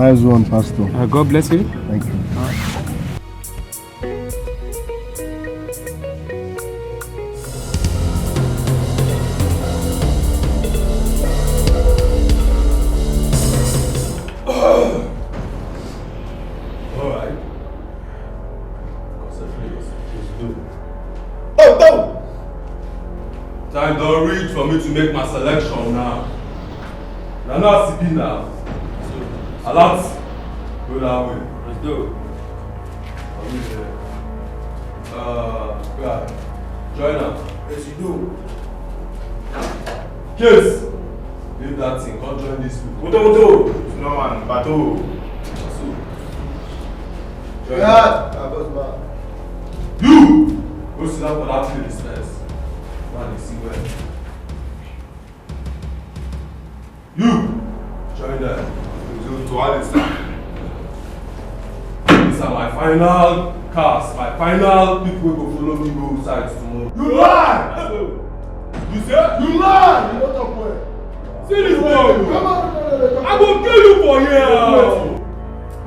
Nice one, Pastor. God bless you. Thank you. Alright. Oh, no! Time don't reach for me to make my selection now. You're not sipping now. So, alert. Go that way. Let's go. Yeah. Join us. Yes, you do. Case. Leave that thing. Come join this people. Moto. No man, Bato. Join us. You! Go sit down for that place first. Man, they see where. You! Join them. To all this time. These are my final cast, my final people who go follow me go sides tomorrow. You lie! You say? You lie! You don't talk well. See this boy! Come on, I will kill you for here!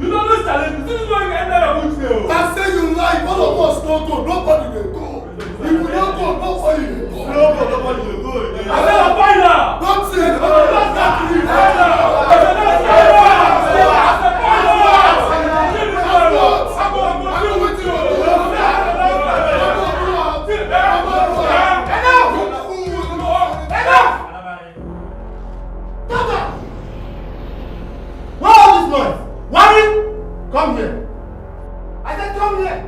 You don't know challenge. See this boy enter your boots here. I say you lie. All of us don't go. Nobody will go. If you don't go, nobody will go. Nobody will go. I said a final! Don't say it. That's not the final! Come here. I said come here.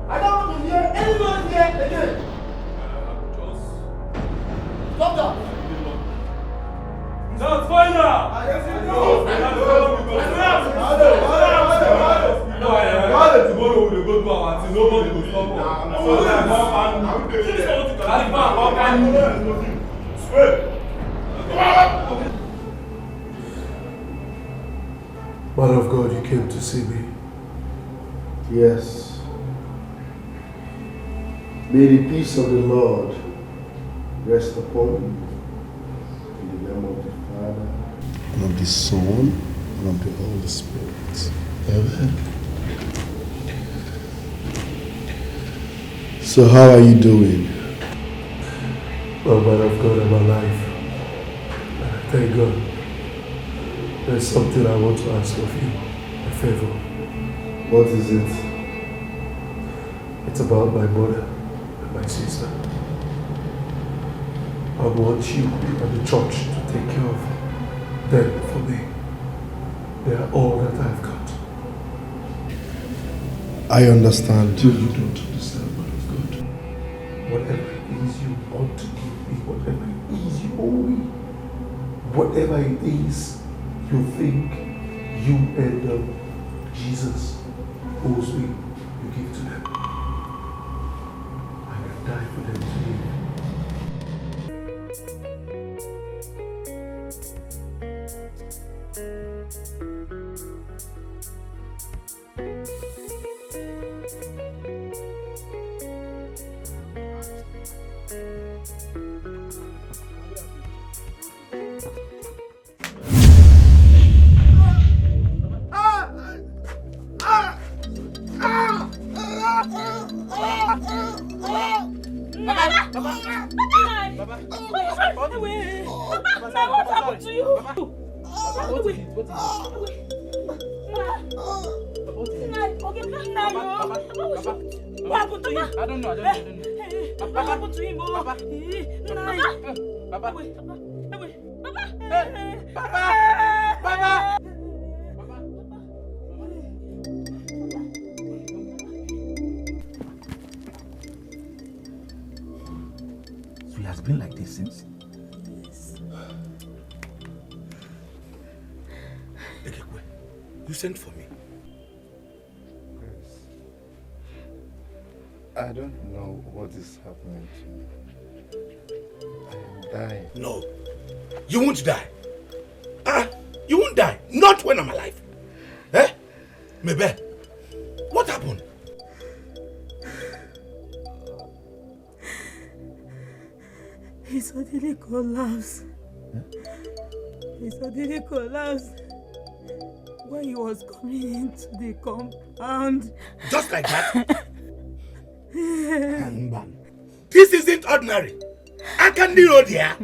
I don't want to hear anyone here again. Stop that. That's final! Tomorrow we go to our team. Nobody will stop us. Man of God, you came to see me. Yes. May the peace of the Lord rest upon you. In the name of the Father, and of the Son, and of the Holy Spirit. Amen. So how are you doing? Oh, man of God, I'm alive. Thank God. There's something I want to ask of you, a favor. What is it? It's about my mother and my sister. I want you and the church to take care of them for me. They are all that I've got. I understand. You don't understand, man of God. Whatever it is you want to give me, whatever it is you owe me, whatever it is you think you and Jesus owes me, you give to them. I will die for them to live. So he has been like this since? Ekekwe, you sent for me. I don't know what is happening to me. I am dying. No, you won't die. You won't die. Not when I'm alive. Eh? Mebe, what happened? He suddenly collapsed. He suddenly collapsed when he was coming into the compound. Just like that? This isn't ordinary. I can't do it here.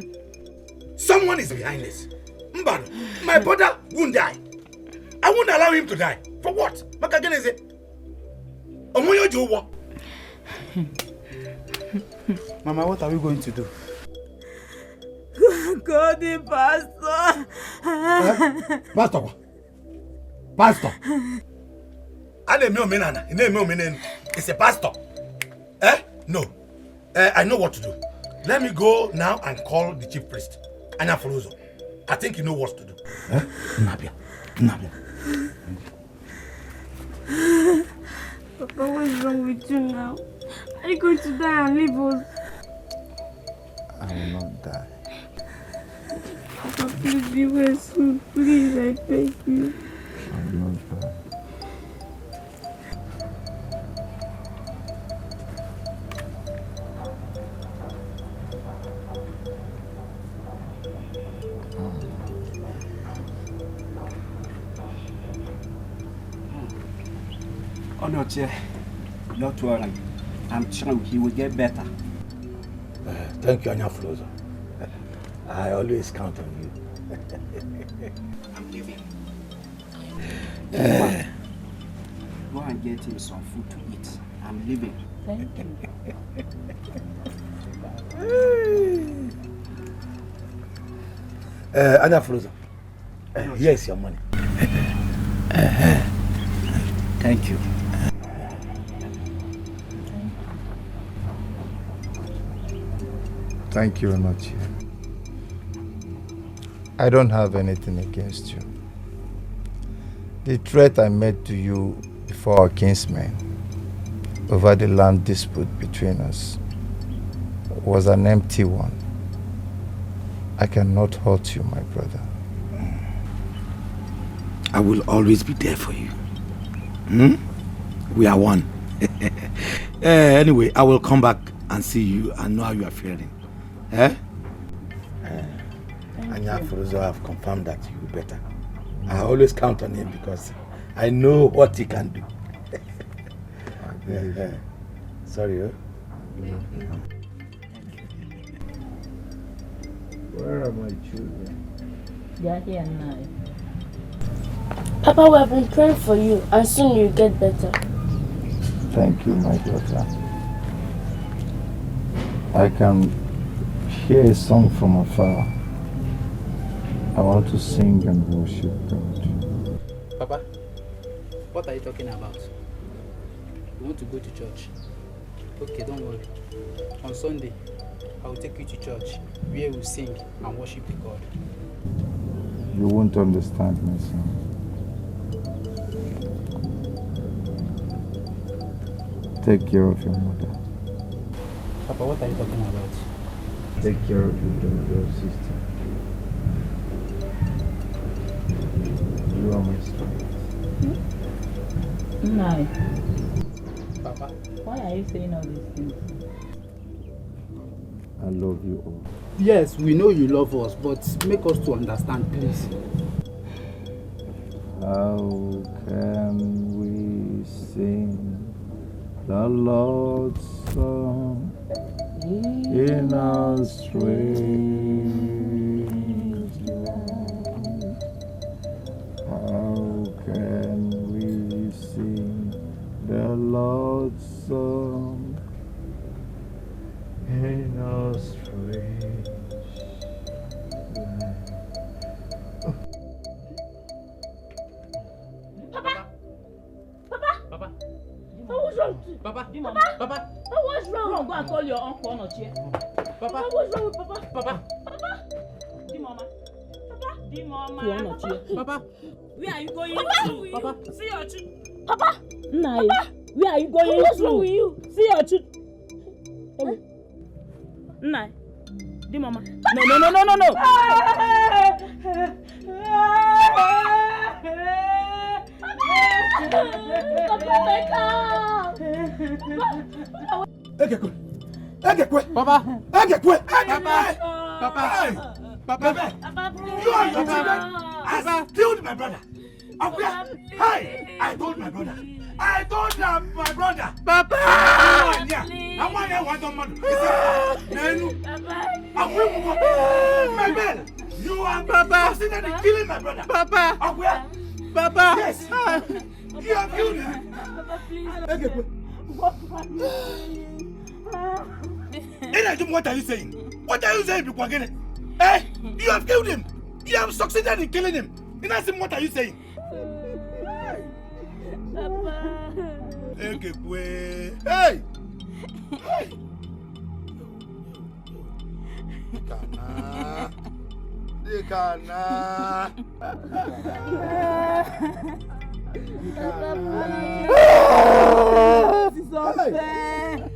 Someone is behind this. Mbano, my brother won't die. I won't allow him to die. For what? Makageneze. Omoyo Jowo. Mama, what are we going to do? Call the pastor. Pastor. Pastor. It's a pastor. No. I know what to do. Let me go now and call the chief priest. Anya Fuluzo. I think you know what to do. Nabia. Papa, what's wrong with you now? Are you going to die and leave us? I will not die. Papa, please be well soon. Please, I beg you. I will not die. On your chair. Not worry. I'm sure he will get better. Thank you, Anya Fuluzo. I always count on you. I'm leaving. Go and get him some food to eat. I'm leaving. Thank you. Anya Fuluzo, here is your money. Thank you. Thank you, Onochie. I don't have anything against you. The threat I made to you before our kinsmen over the land dispute between us was an empty one. I cannot hurt you, my brother. I will always be there for you. We are one. Anyway, I will come back and see you and know how you are feeling. Anya Fuluzo have confirmed that you will be better. I always count on him because I know what he can do. Sorry, Where are my children? They are here now. Papa, we have been praying for you and soon you'll get better. Thank you, my daughter. I can hear a song from afar. I want to sing and worship God. Papa, what are you talking about? You want to go to church? Okay, don't worry. On Sunday, I will take you to church where we sing and worship the God. You won't understand, my son. Take care of your mother. Papa, what are you talking about? Take care of your sister. You are my strength. No. Papa, Why are you saying all these things? I love you all. yes, we know you love us, but make us to understand, please. How can we sing the Lord's song in our strange land? How can we sing the Lord's song in our strange land? Papa, What's wrong? Papa, Papa, Papa, what's wrong? Go and call your uncle Onochie. Papa, What's wrong with Papa? Papa, Di mama. Papa, Di mama. Papa, Where are you going Papa. to? Papa. See your children. Papa, Nai. Where are you going what's to? wrong with you? See your children. Nai. Di mama. No. Egekwe! Egekwe! Papa, Egekwe! Papa, Papa, Papa, you and your children has killed my brother. Hey, I told my brother. I told my brother. Papa! I want to want my bell. You are considered killing my brother. Papa! Papa! Yes. You have killed him. What are you saying? What are you saying, people again? Hey, you have killed him. You have succeeded in killing him. What are you saying? Hey! Dikana. This is unfair.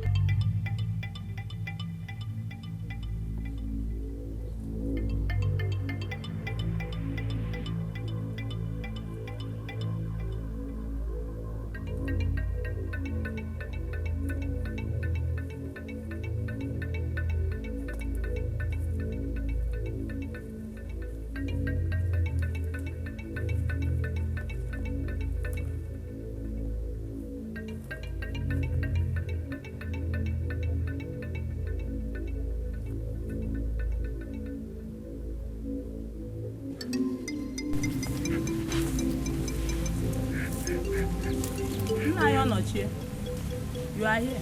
You are here.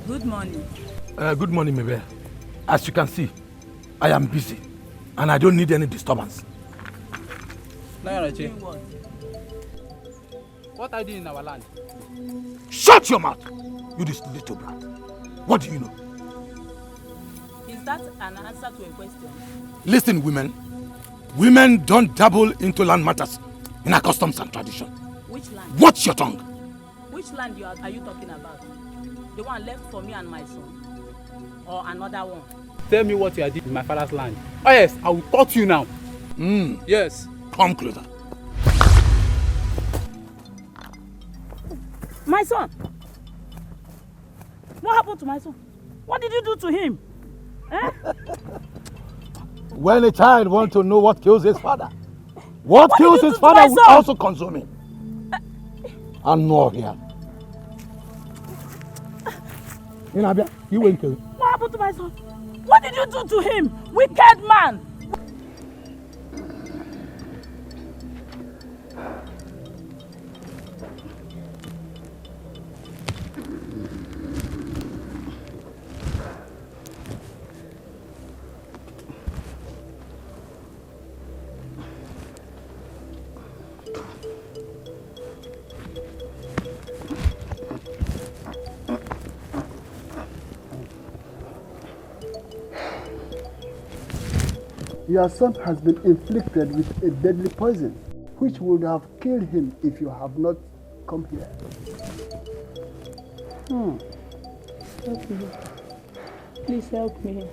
Good morning. Good morning, Mabel. As you can see, I am busy and I don't need any disturbance. What are you doing in our land? Shut your mouth, you this little brat. What do you know? Is that an answer to a question? Listen, women. Women don't dabble into land matters in our customs and tradition. Which land? Watch your tongue. Which land are you talking about? The one left for me and my son? Or another one? Tell me what you are doing in my father's land. Oh yes, I will cut you now. Yes. Come closer. My son! What happened to my son? What did you do to him? Eh? When a child wants to know what kills his father, what kills his father will also consume him. And more here. Inabia, you will kill him. What happened to my son? What did you do to him? Wicked man! Your son has been inflicted with a deadly poison, which would have killed him if you have not come here. Help me. Please help me.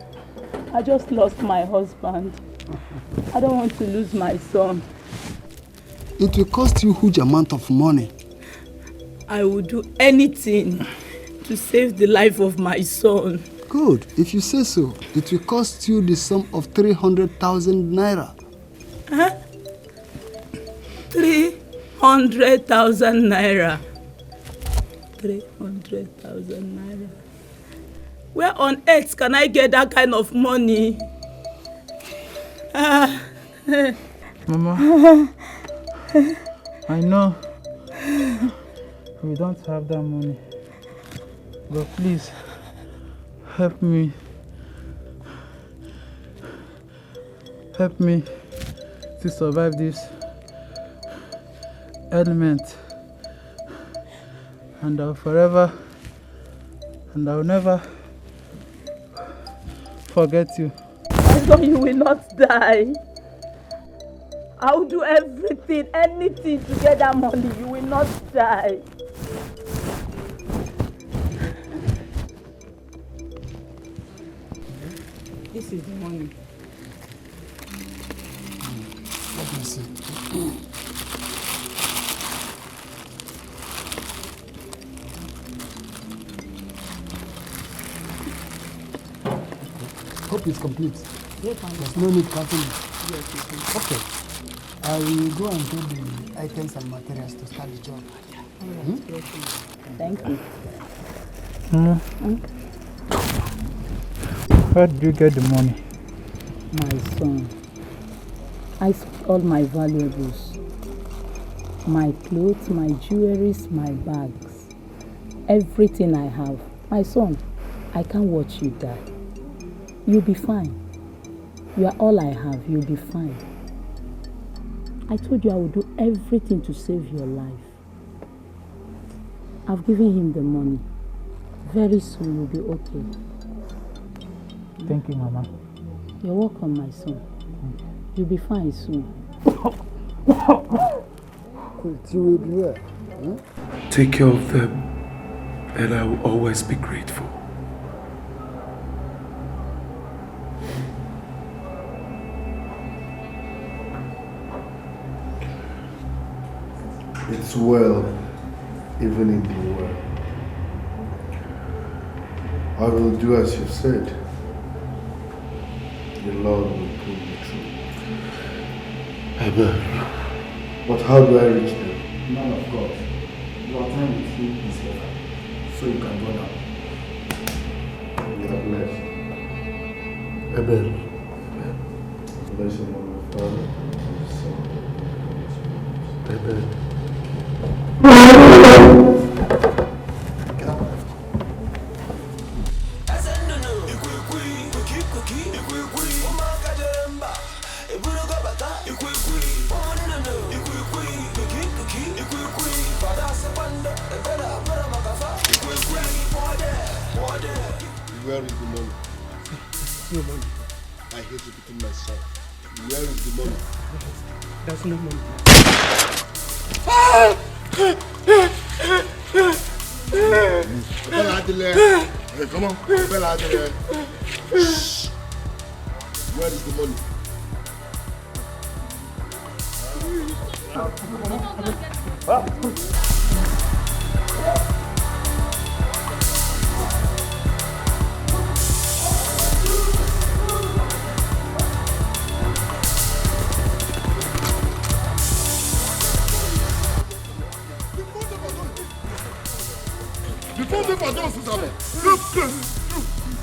I just lost my husband. I don't want to lose my son. It will cost you a huge amount of money. I will do anything to save the life of my son. Good. If you say so, it will cost you the sum of 300,000 naira. Huh? 300,000 naira. 300,000 naira. Where on earth can I get that kind of money? Mama, I know we don't have that money, but please help me. Help me to survive this ailment, and I'll forever and I'll never forget you. I know you will not die. I will do everything, anything to get that money. You will not die. This is the money. Let me see. Hope it's complete. There's no need continuing. Okay. I will go and get the items and materials to start the job. Thank you. Where did you get the money? My son, I sold all my valuables. My clothes, my jewelries, my bags. Everything I have. My son, I can't watch you die. You'll be fine. You are all I have. You'll be fine. I told you I would do everything to save your life. I've given him the money. Very soon you'll be okay. Thank you, Mama. You're welcome, my son. You'll be fine soon. You will be well. Take care of them, and I will always be grateful. It's well, even in the well. I will do as you said. The Lord will pull me through. Amen. But how do I reach them? Man of God, your time with him is over, so you can go now. You are blessed. Amen. Blessed in the name of the Father, and the Son, and the Holy Spirit. Amen. Where is the money? No money. I hate repeating myself. Where is the money? There's no money. Bella Adele. Hey, come on. Bella Adele. Where is the money? Look,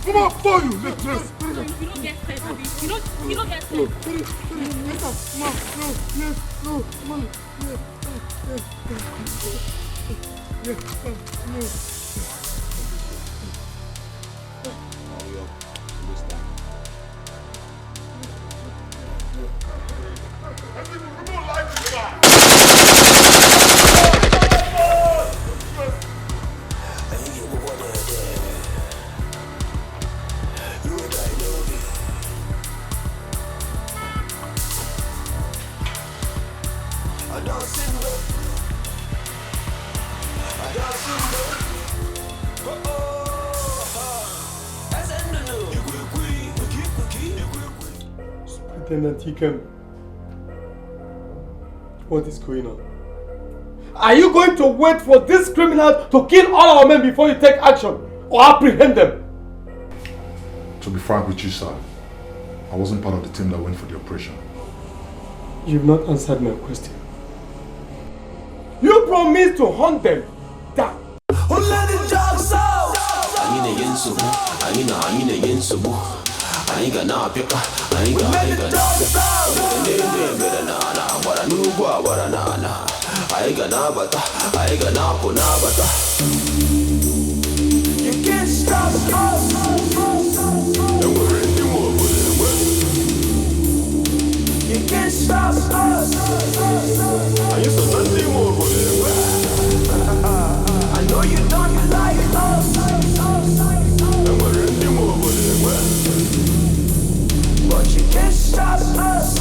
come on, for you. Look, You don't get sense, Abby. You don't get sense. No, money. Lieutenant Dikeh, what is going on? Are you going to wait for this criminal to kill all our men before you take action or apprehend them? To be frank with you, sir, I wasn't part of the team that went for the operation. You've not answered my question. You promised to hunt them down. I ain't got no picker, I ain't got no you can't stop us. You can't stop us. I used to nothing more. I know you don't like us. But you can't stop us,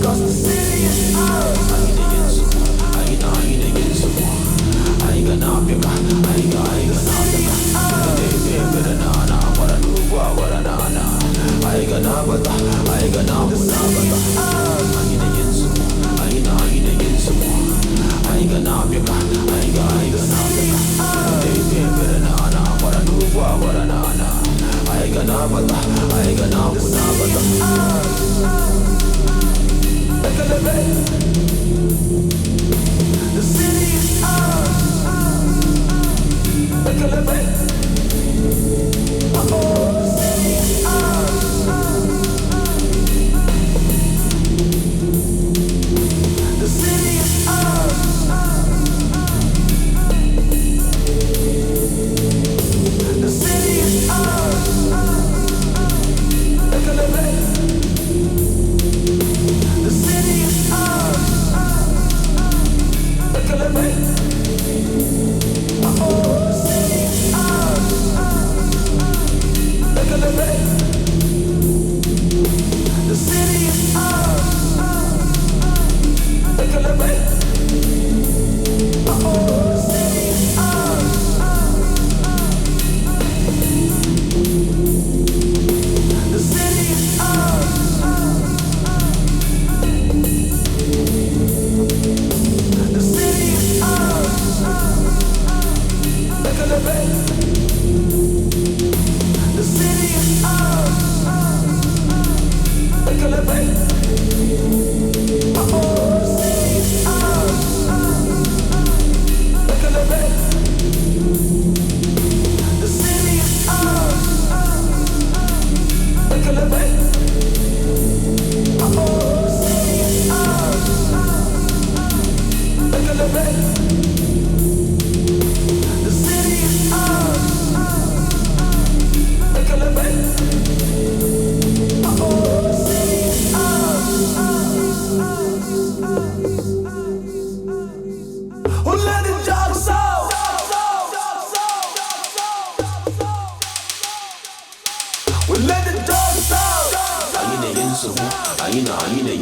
cause the city is ours. I ain't got no picker, I ain't got no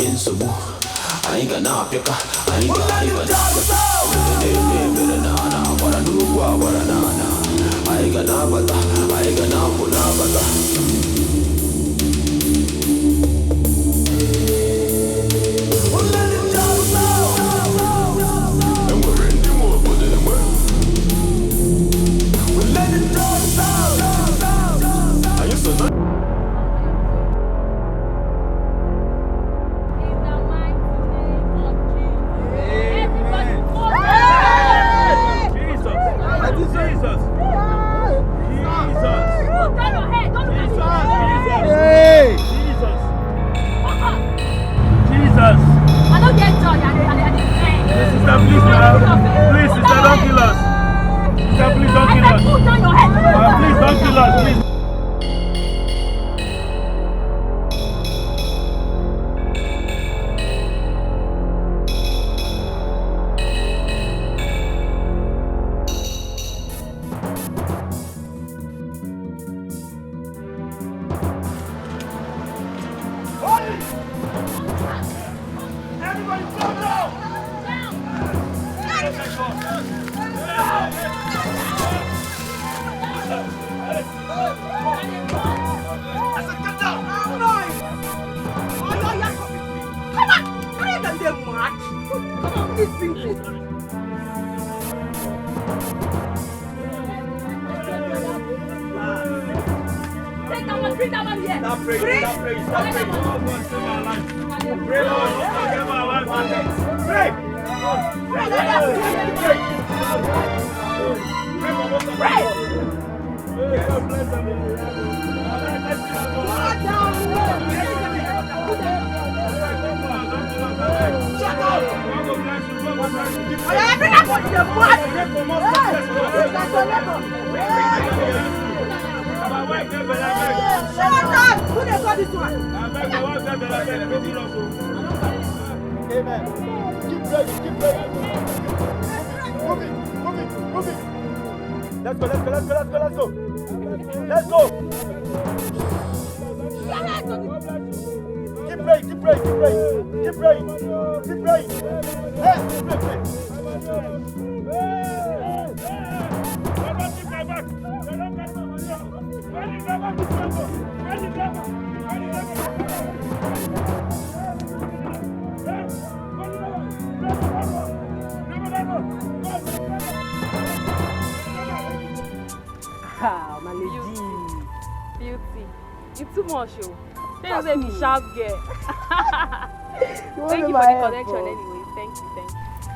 in Subu. I ain't gonna pick up, I ain't gonna even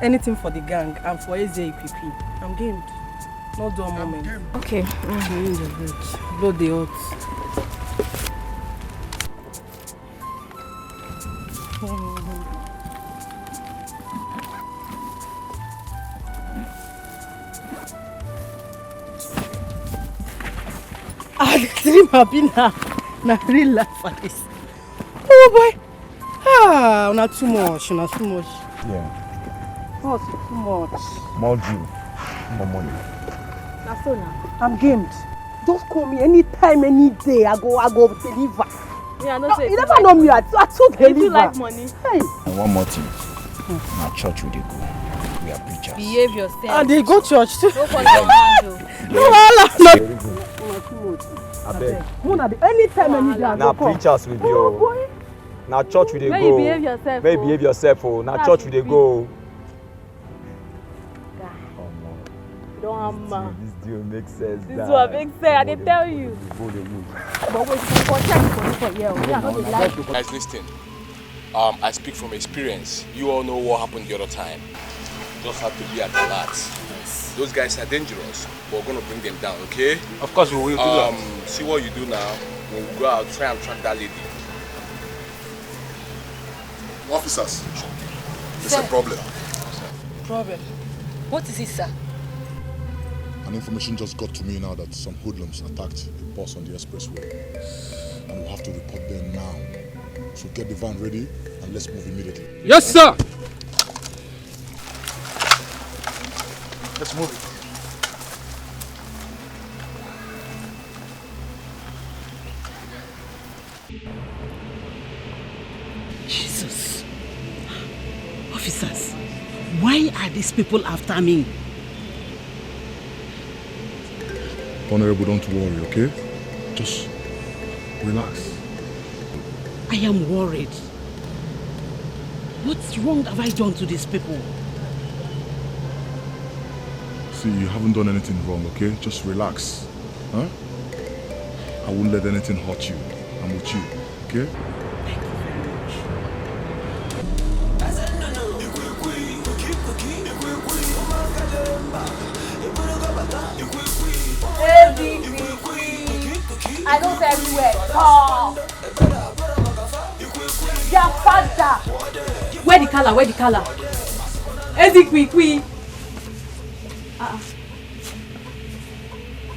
Anything for the gang and for AZAPP. I'm gamed. No dull moment. Okay. Blow the oats. The dream have been na real life for this. Oh boy. Not too much, not too much. Yeah. Not too much. More dream, more money. That's so now. I'm gamed. Just call me anytime, any day. I go deliver. Yeah, no, you never know me. I told deliver. You do like money. Hey. And one more thing. Now church we dey go. We are preachers. Behave yourself. And they go church too. Don't fall your hand though. No, I beg. Anytime, any day. Now preachers we go. Now church we dey go. May you behave yourself. May you behave yourself. Oh, now church we dey go. Don't hammer. This deal makes sense. This one makes sense. I didn't tell you. But wait, for check for here. We are not the life. Guys, listen. I speak from experience. You all know what happened the other time. Just have to be at alert. Yes. Those guys are dangerous, but we're gonna bring them down, okay? Of course we will do that. See what you do now. When we go out, try and track that lady. Officers, there's a problem. Problem? What is it, sir? An information just got to me now that some hoodlums attacked a bus on the expressway. And we'll have to report them now. So get the van ready and let's move immediately. Yes, sir! Let's move it. Jesus. these people after me. Honorable, don't worry, okay? Just relax. I am worried. What wrong have I done to these people? See, you haven't done anything wrong, okay? Just relax. Huh? I won't let anything hurt you. I'm with you, okay? I don't everywhere. Oh. Your father. Where the color? Where the color? Ezekwi.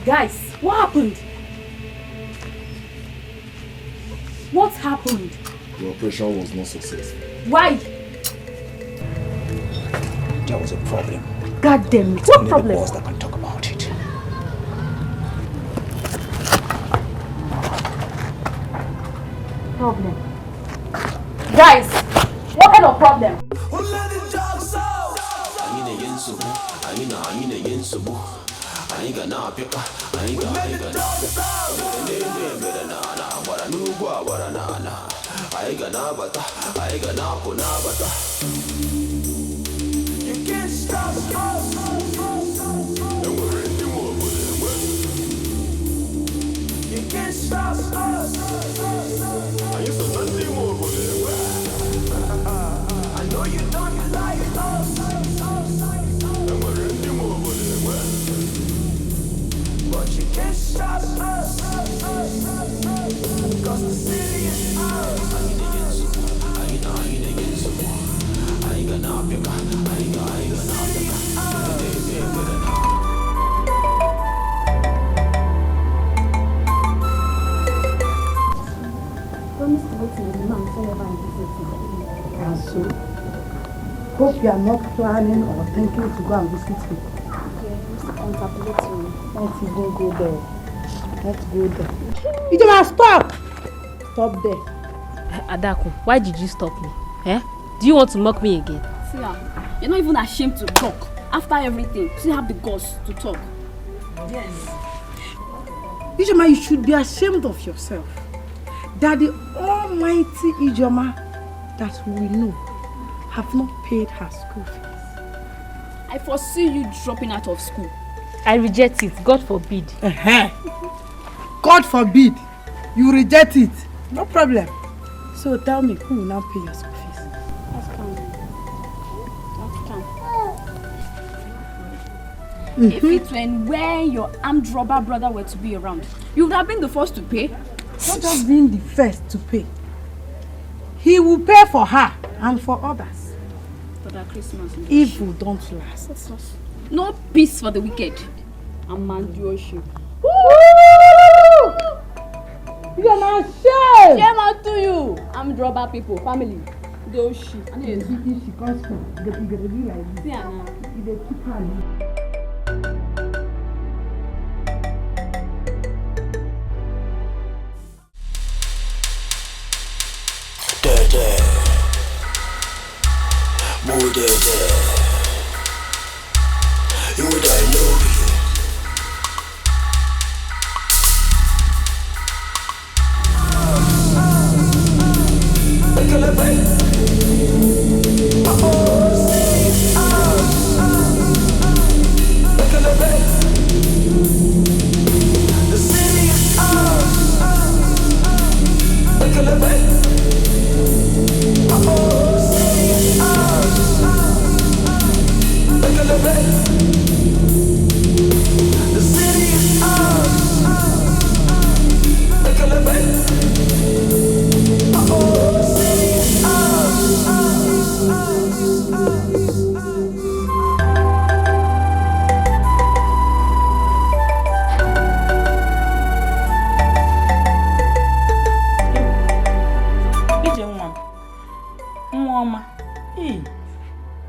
Guys, what happened? What happened? The operation was not successful. Why? There was a problem. God damn it. What Only problem? the boss that can talk about it. Problem. Guys, what kind of problem? You can't stop us. You can't stop us. I know you don't like us. But you can't stop us. Cause the city is ours. Promise to wait till the man forever and visit him. And so, hope you are not planning or thinking to go and visit him. Okay, Mr. Contemplating. Don't even go there. Don't go there. You don't stop! Stop there. Adaku, why did you stop me? Eh? Do you want to mock me again? See, you're not even ashamed to talk. After everything, you still have the guts to talk. Yes. Ijoma, you should be ashamed of yourself. That the almighty Ijoma that we know have not paid her school fees. I foresee you dropping out of school. I reject it. God forbid. God forbid. You reject it. No problem. So tell me, who will now pay your school fees? That's calm. If it were where your armed robber brother were to be around, you would have been the first to pay. Not just being the first to pay. He will pay for her and for others. For that Christmas. Evil don't last. No peace for the wicked. Amandioshi. Woo! You're my shame! Shame unto you! Armed robber people, family. Doshi. If she comes to get like this. Yeah, now. If they keep her. You would I know me. The city is ours.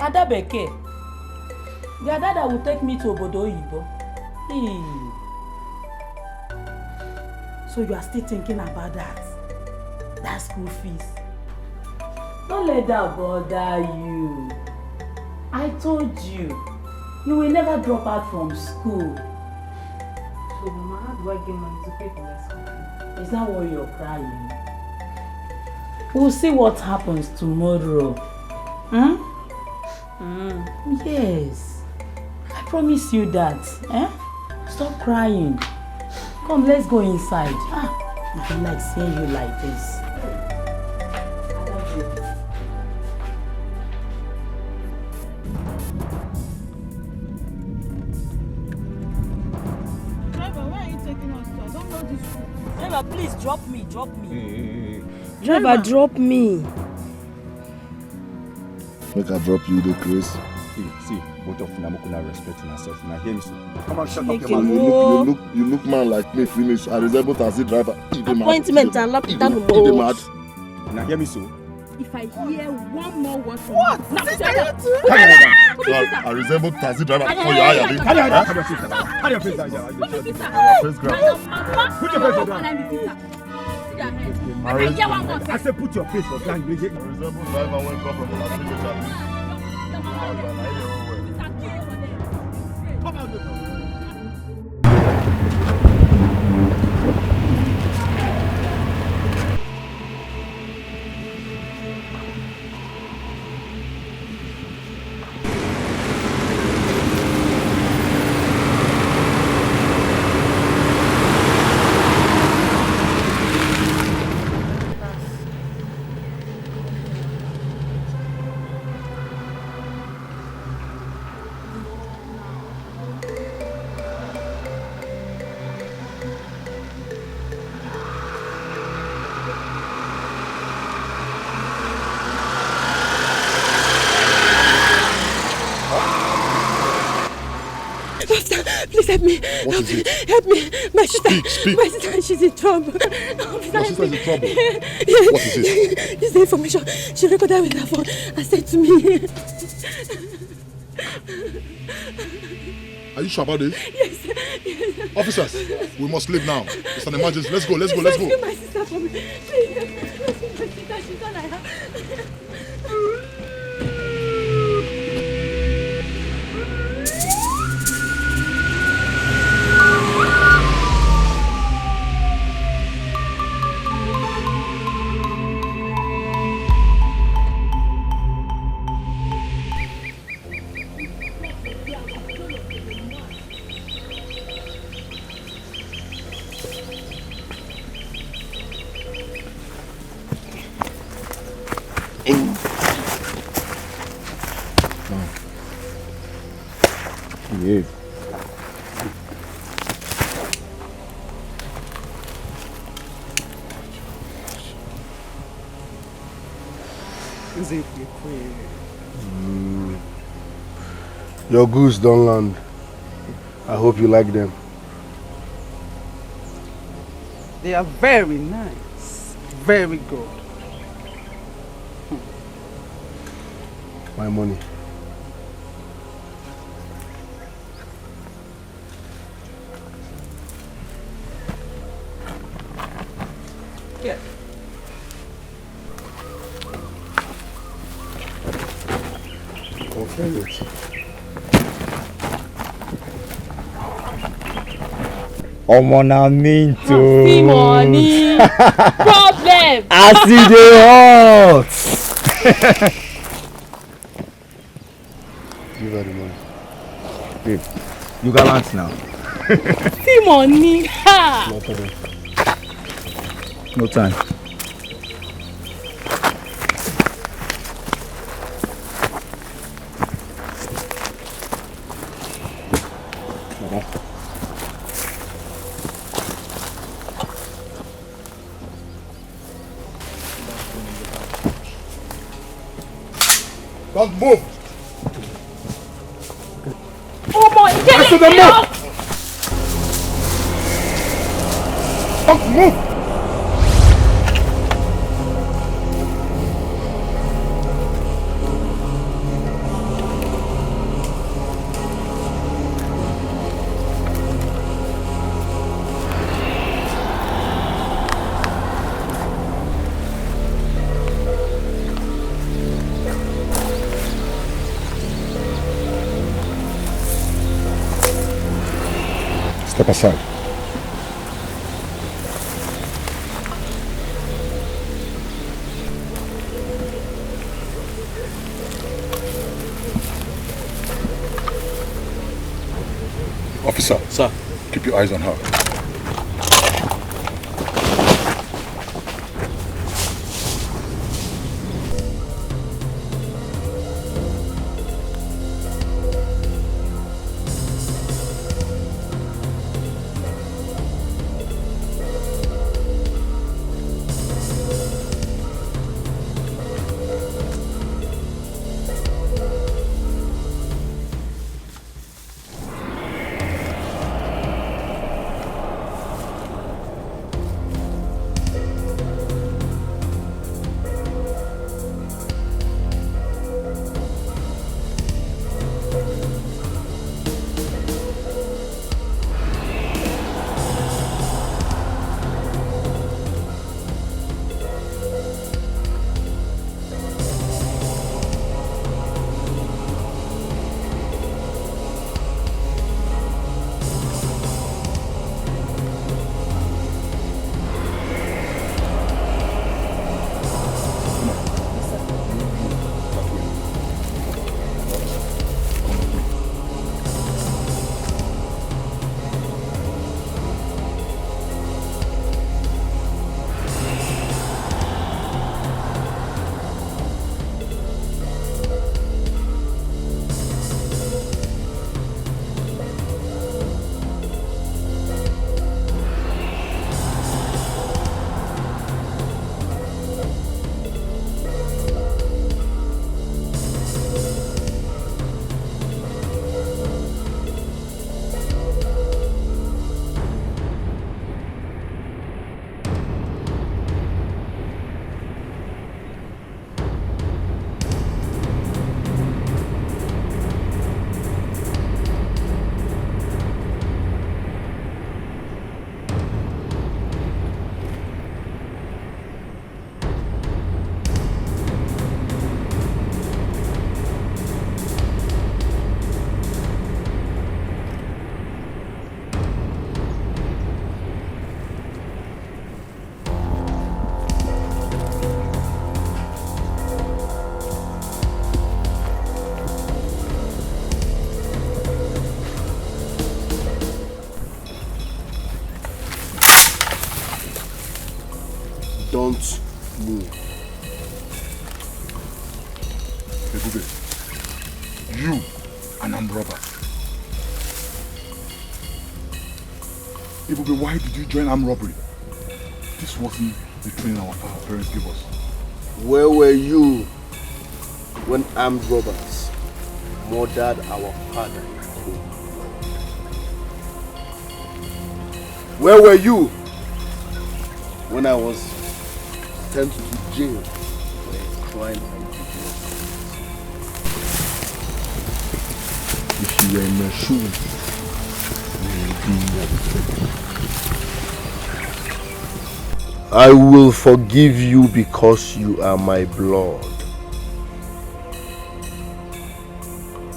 Ada Beke, your dada will take me to Obodo Oyibo. So you are still thinking about that? That school fees? Don't let that bother you. I told you, you will never drop out from school. So, Mama, how do I get money to pay for my school? Is that why you're crying? We'll see what happens tomorrow. Yes. I promise you that. Stop crying. Come, let's go inside. I like seeing you like this. I love you. Driver, where are you taking us to? I don't know this route. Driver, please drop me. Driver, drop me. Make I drop you the Chris. See, both of them are respecting ourselves. Now hear me, so. Come on, shut up You your mouth. look man like me finish. I resemble taxi driver. Appointment and lap down. Mad. Now hear me, so. If I hear one more word from What? you, now I resemble taxi driver. Oh, yeah, yeah. Carry your face down. Face grab. Put your face down. I hear one more. I said put your face on ground. I resemble driver when come from Las Vegas. Come out. Please help me. What is it? Help me. My sister. Speak. My sister, she's in trouble. Your sister is in trouble? Yes. What is it? This is the information she recorded with her phone and sent to me. Are you sure about this? Yes. Officers, we must leave now. It's an emergency. Let's go. Rescue my sister for me. Please. Rescue my sister. She's not like her. Yeah. Your goose don't land. I hope you like them. They are very nice. Very good. My money. Yeah. Okay. Omo na mean to. See money. Problem. I see the hot. Give her the money. Babe, you gallant now. See money. Ha. No time. Don't move. Oh boy, get it. Don't move. Step aside. Officer. Sir. Keep your eyes on her. Don't move. Ebube, you an armed robber. Ebube, why did you join armed robbery? This wasn't the training our parents gave us. Where were you when armed robbers murdered our father? Where were you when I was sent to jail for a crime I did not commit? If you were in my shoes, I will forgive you because you are my blood.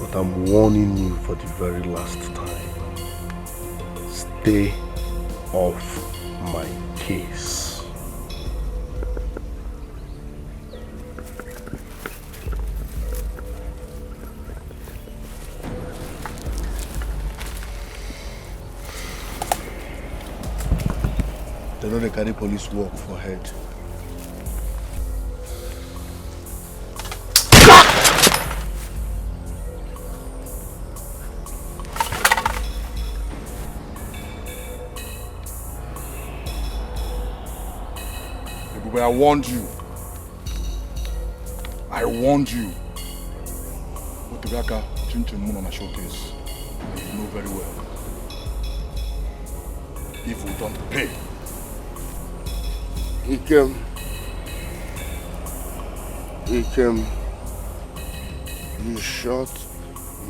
But I'm warning you for the very last time. Stay off my case. They know they carry police work for head. Ebube, I warned you. I warned you. Otogaka, Chinchin Moon on a showcase. You know very well. If we don't pay. Ikem, you shot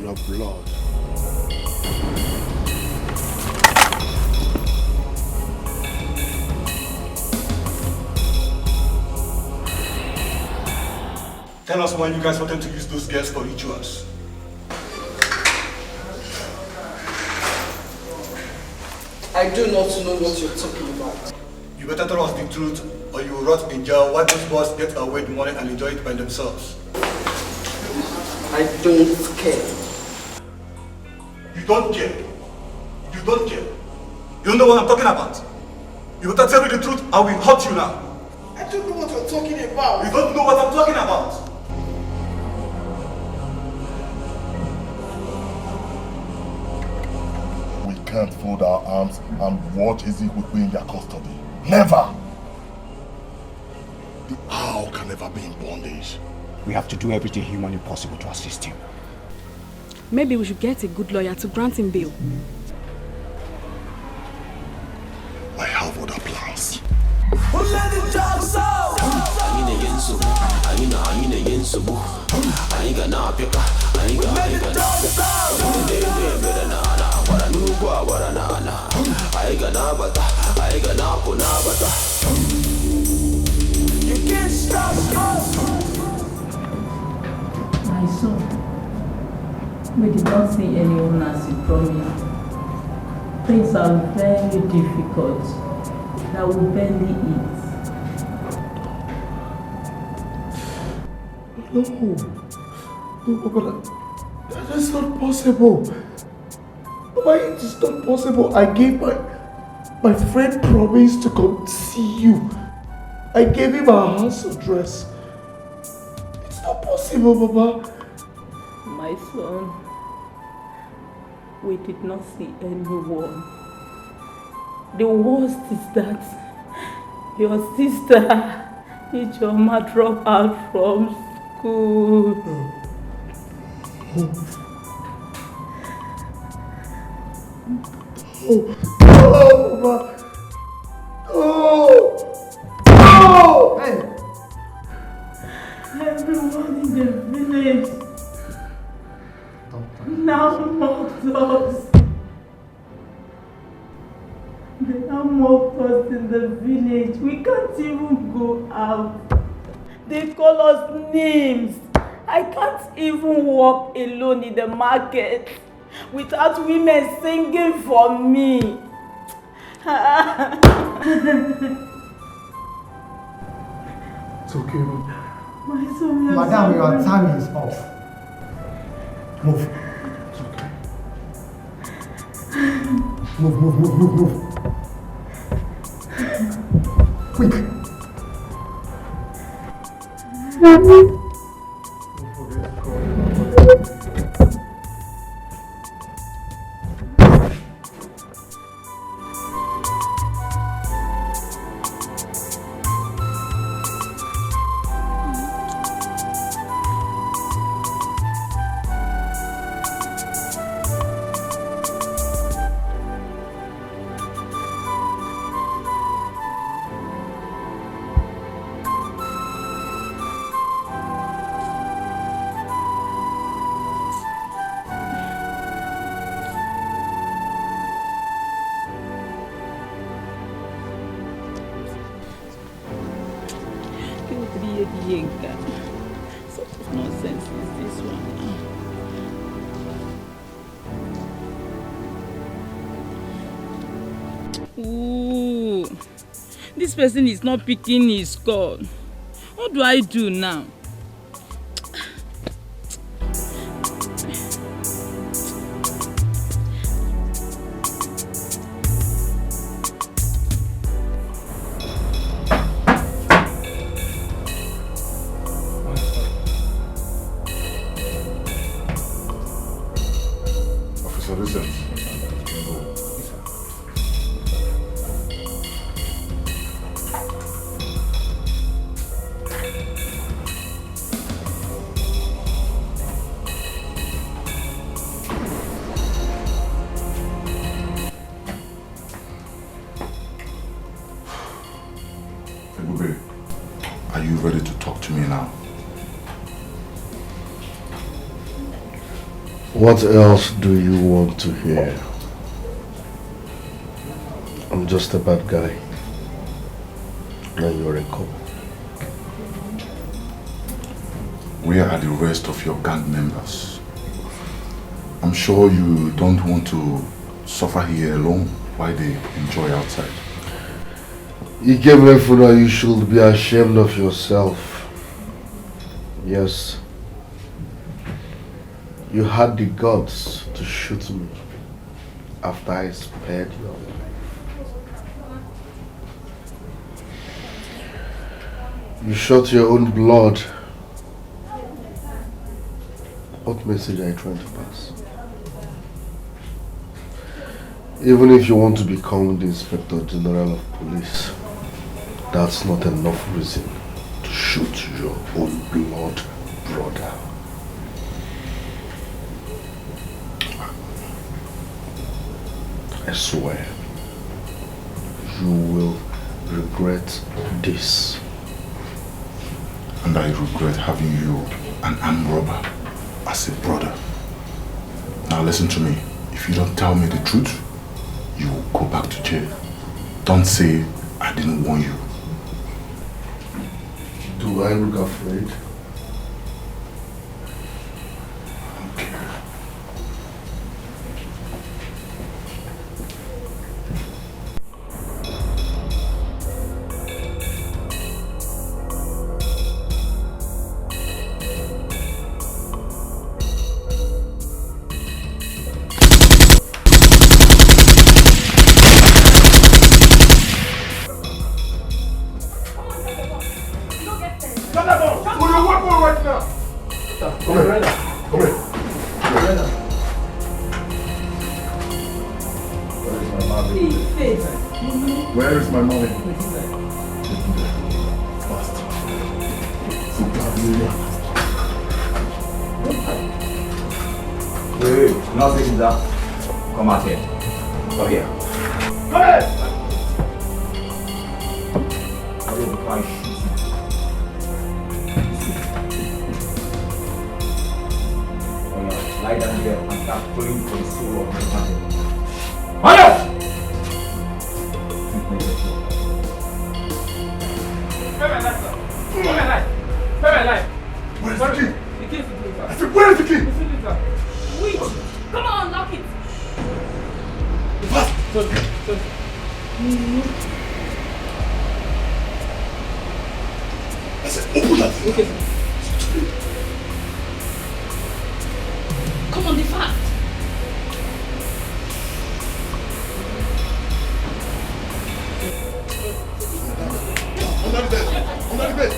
your blood. Tell us why you guys wanted to use those girls for rituals. I do not know what you're talking about. You better tell us the truth or you will rot in jail while those boys get away with money and enjoy it by themselves. I don't care. You don't care. You don't care. You don't know what I'm talking about. You better tell me the truth, I will hurt you now. I don't know what you're talking about. You don't know what I'm talking about. We can't fold our arms and watch Ezekwe in their custody. Never! The owl can never be in bondage. We have to do everything humanly possible to assist him. Maybe we should get a good lawyer to grant him bail. I have other plans. You can't stop us. My son, we did not see anyone as you promised. Things are very difficult. That will barely eat. No, but that is not possible. Why it is not possible? I gave my friend promise to come see you. I gave him our house address. It's not possible, Baba. My son, we did not see anyone. The worst is that your sister Ijoma dropped out from school. Mama. No! Hey! Everyone in the village now mocked us. They now mocked us in the village. We can't even go out. They call us names. I can't even walk alone in the market without women singing for me. It's okay, My son, Madam, your time is off. Move. It's okay. Move. Quick. This person is not picking his call. What do I do now? Officer Vincent. Are you ready to talk to me now? What else do you want to hear? I'm just a bad guy. And you're a cop. Where are the rest of your gang members? I'm sure you don't want to suffer here alone. why they enjoy outside. You came here for now, you should be ashamed of yourself. Yes. You had the guts to shoot me after I spared your life. You shot your own blood. What message are you trying to pass? Even if you want to become the Inspector General of Police, that's not enough reason to shoot your own blood brother. I swear, you will regret this. And I regret having you, an armed robber, as a brother. Now listen to me. If you don't tell me the truth, you will go back to jail. Don't say I didn't warn you. Do I look afraid? Where is my money? Fast. Wait, not sitting down. Come out here. Come here. Come here! I will be fine. Lie down here and start pulling for the soul of my family. Fire! Where's the key? I said, where is the key? Wait! Come on, lock it! Fast! I said, open that thing. Okay. Come on, be fast! Under the bed! Under the bed!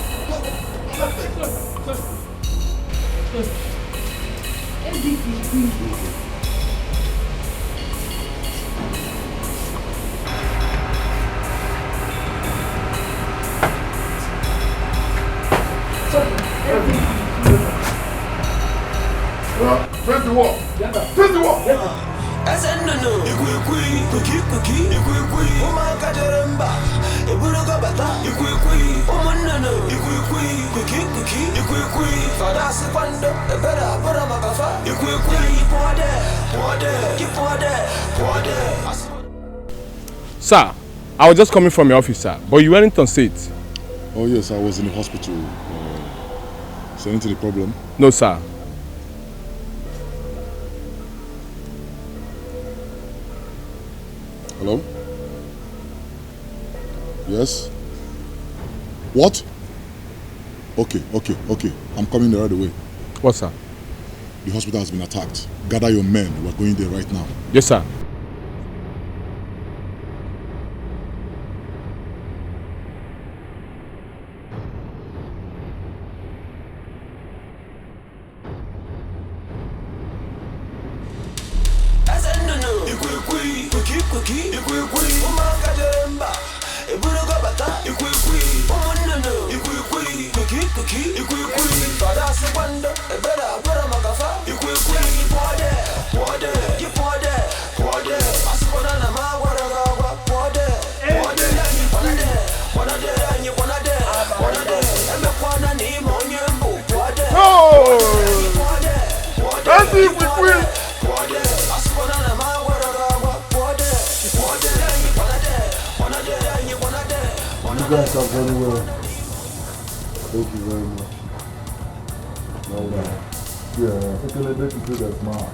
Face the wall! Face the wall! I said no. Cookie. Oh my God, remember. Sir, I was just coming from your office, sir, but you weren't on set. Oh yes, I was in the hospital. Is there anything the problem? No, sir. Hello? Yes? What? Okay. I'm coming there right away. What, sir? The hospital has been attacked. Gather your men. We're going there right now. Yes, sir. You guys are very well. Thank you very much. Yeah, it's a little bit to the smart.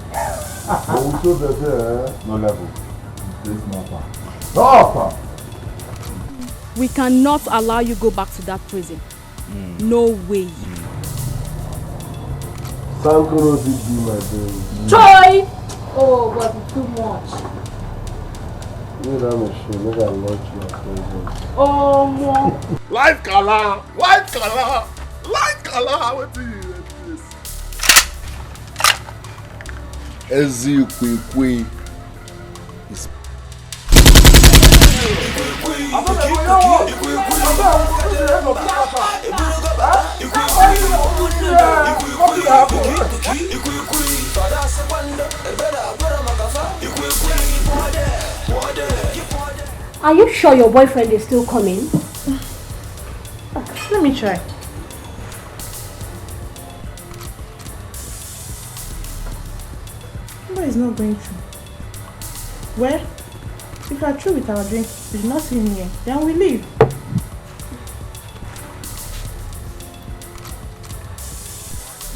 But we told that no level. We cannot allow you go back to that prison. No way. Sankoro did be my baby. Joy! Oh, but it's too much. You know I'm sure. Maybe I'll launch my presence. Oh, more. Light color! Light color! Light color! What do you do this? Ezekwekwe is Are you sure your boyfriend is still coming? Let me try. But it's not going through. Well, if you are through with our drink, we do not see him here, then we leave.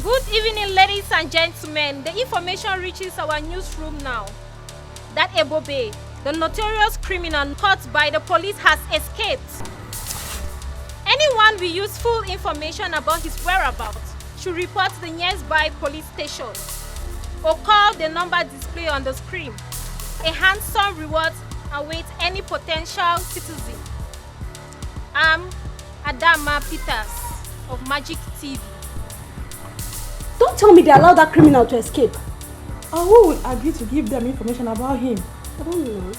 Good evening, ladies and gentlemen. The information reaches our newsroom now that Ebobe, the notorious criminal caught by the police, has escaped. Anyone with useful information about his whereabouts should report to the nearby police station or call the number displayed on the screen. A handsome reward awaits any potential citizen. I'm Adama Peters of Magic TV. Don't tell me they allowed that criminal to escape. And who would agree to give them information about him? I don't know.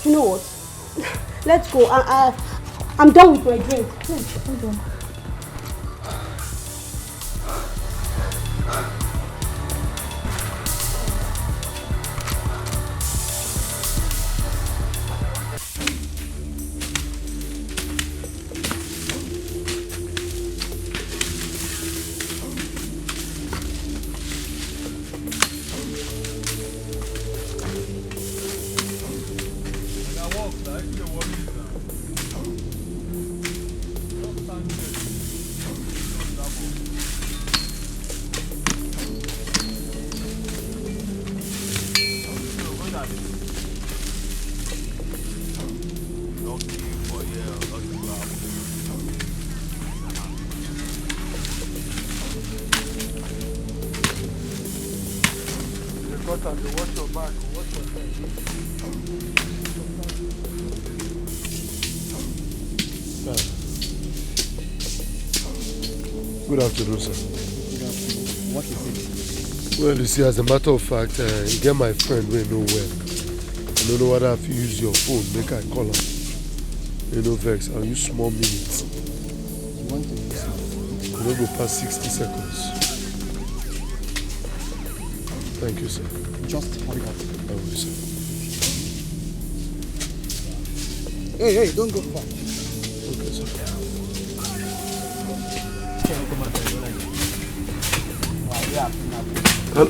You know what? Let's go. I'm done with my drink. Hold on. Good afternoon, sir. Good afternoon. What is it? Well, you see, as a matter of fact, you get my friend we know well. I don't know whether I have to use your phone, make I call him. You know, Vex, I'll use small minutes. You want to use it? I don't go past 60 seconds. Thank you, sir. Just hurry up. I will, sir. Hey, don't go far. Okay, sir. Hello.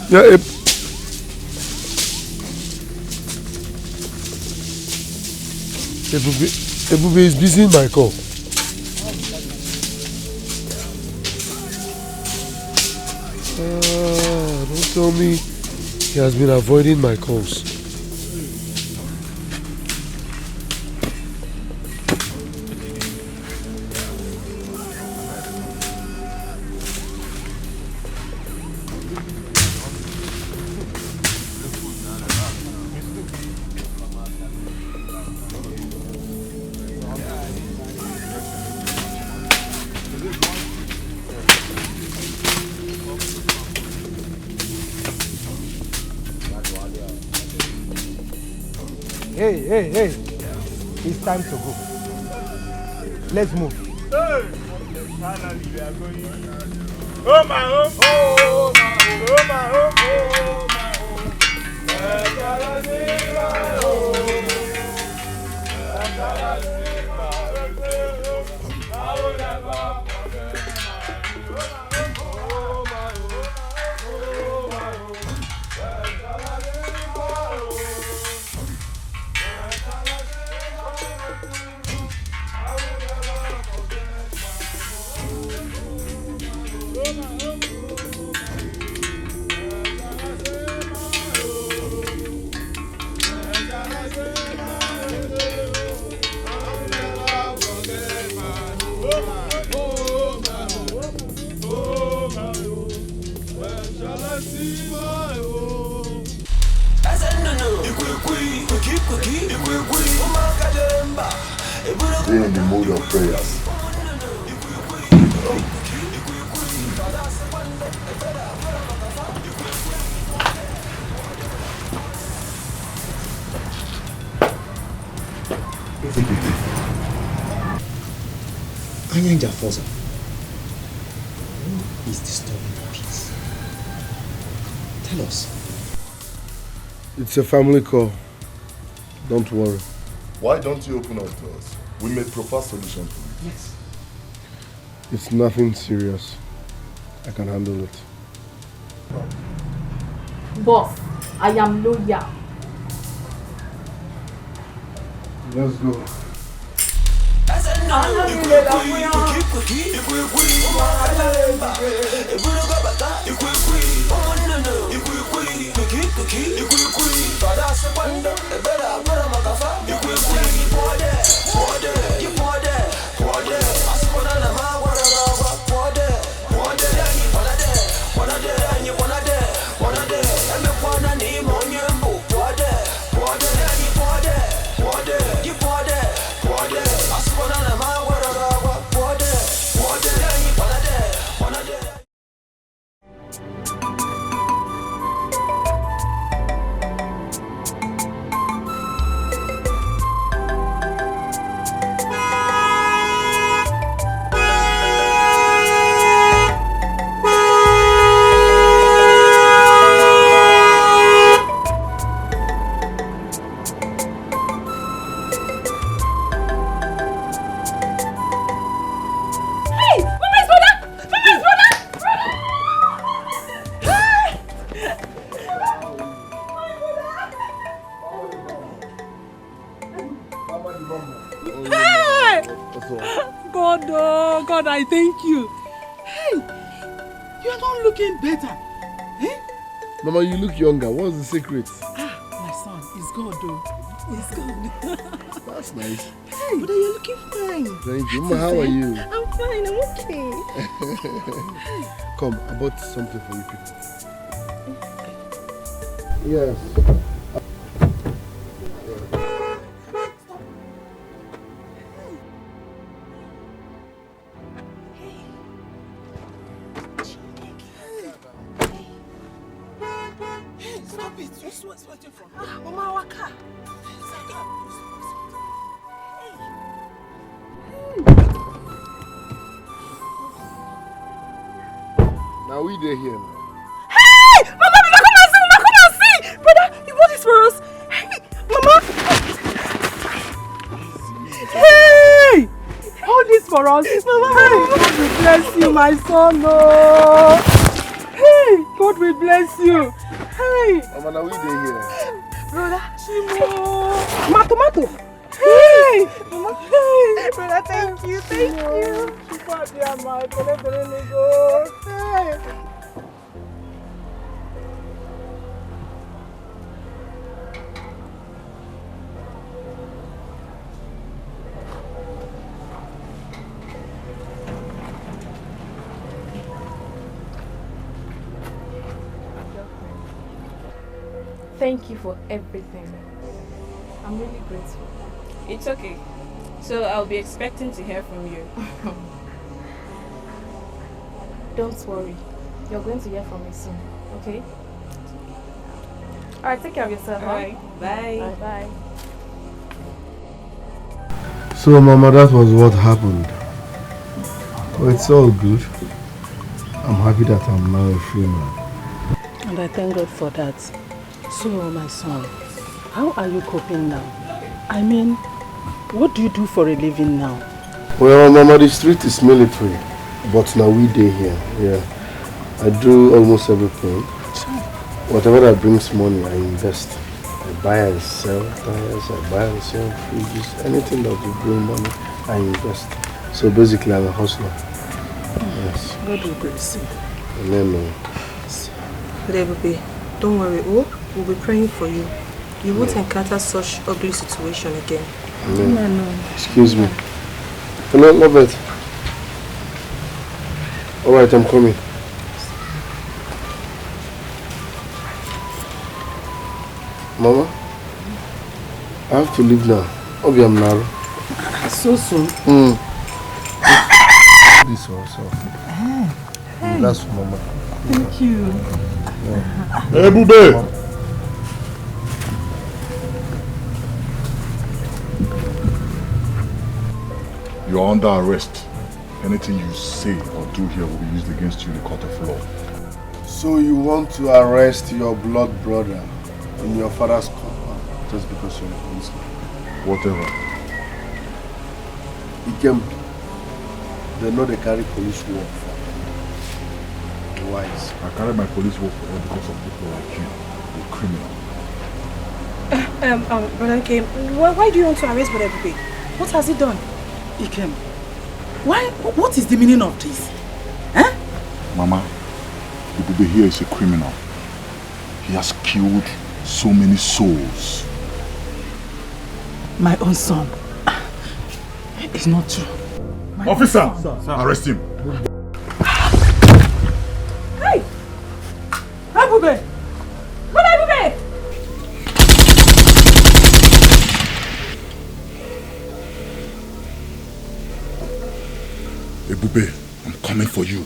Yeah, Ebube is busy in my call. Don't tell me he has been avoiding my calls. Hey, it's time to go. Let's move. Hey! Finally, we are going. Oh my home! Oh my home! Oh my home! Oh my home! Stay in the mood of prayers. Anyanja Fosa, who is disturbing the peace? Tell us. It's a family call. Don't worry. Why don't you open up to us? We may propose solution for you. Yes. It's nothing serious. I can handle it. Boss, I am loyal. Let's go. God, I thank you. Hey, you're not looking better. Eh? Mama, you look younger. What's the secret? My son, it's God though. It's God. That's nice. Hey, but you're looking fine. Thank you. Mama, how are you? I'm fine, I'm okay. Come, I bought something for you people. Yes. Now we there here now. Hey! Mama, come and see! Brother, you bought this for us. Hey, Mama! Hey! Hold this for us. Mama, hey, God will bless you, my son. Oh. Hey, God will bless you. Hey! Mama, now we there here. Brother, Chimo. Tomato. Hey! Mama, hey! Brother, thank you. Hey! Thank you for everything. I'm really grateful. It's okay. So I'll be expecting to hear from you. Don't worry. You're going to hear from me soon, okay? Alright, take care of yourself. Alright, bye. Bye. So, Mama, that was what happened. Oh, it's all good. I'm happy that I'm now a free man. And I thank God for that. So, my son, how are you coping now? I mean, what do you do for a living now? Well, Mama, the street is military, but now we day here. Yeah, I do almost everything. Whatever that brings money, I invest. I buy and sell tires, I buy and sell fridges, anything that will bring money, I invest. So basically, I'm a hustler. Yes. God will bless you. Amen. Baby, don't worry. We'll be praying for you. You won't encounter such ugly situation again. Amen. Excuse me. Hello, love it. Alright, I'm coming. Mama, I have to leave now. Obi, I'm narrow. So soon? This also. That's Mama. Thank you. Hey, Bube! You are under arrest. Anything you say or do here will be used against you in the court of law. So you want to arrest your blood brother in your father's compound just because you're a policeman? Whatever. Ikem, they know they carry police work for wise. I carry my police work for them because of people like you, a criminal. Brother Ikem, why do you want to arrest Brother Bube? What has he done? Ikem, what is the meaning of this? Eh? Mama, the Bube here is a criminal. He has killed so many souls. My own son. It's not true. Officer, arrest him. Hey! Hey, Bube! Bube! Ebube, I'm coming for you.